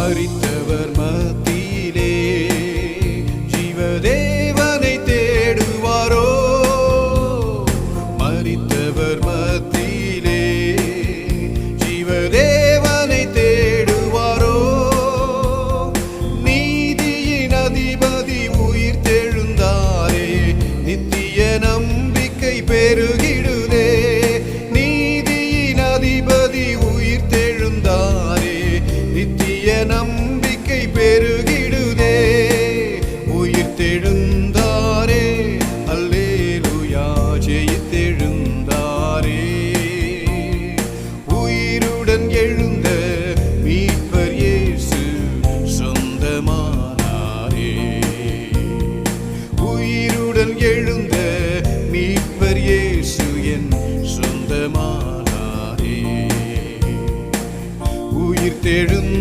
மரித்தவர் மத்தியிலே ஜீவதேவனை தேடுவாரோ? மரித்தவர் மத்தியிலே ஜீவதேவனை தேடுவாரோ? நீதியின் அதிபதி உயிர் தெழுந்தாரே, நித்திய நம்பிக்கை பெருகிடுதே. நீதியின் அதிபதி உயிர் தெழுந்தாரே, நித்திய நம்பிக்கை பெருகிடுதே. உயிர் தெழுந்தாரே, அல்லேலூயா, ஜெயித்தெழுந்தாரே. உயிருடன் எழுந்த மீட்பர் இயேசு சொந்தமானாரே. உயிருடன் எழுந்த மீட்பர் இயேசு என் சொந்தமானாரே. உயிர் தெழுந்த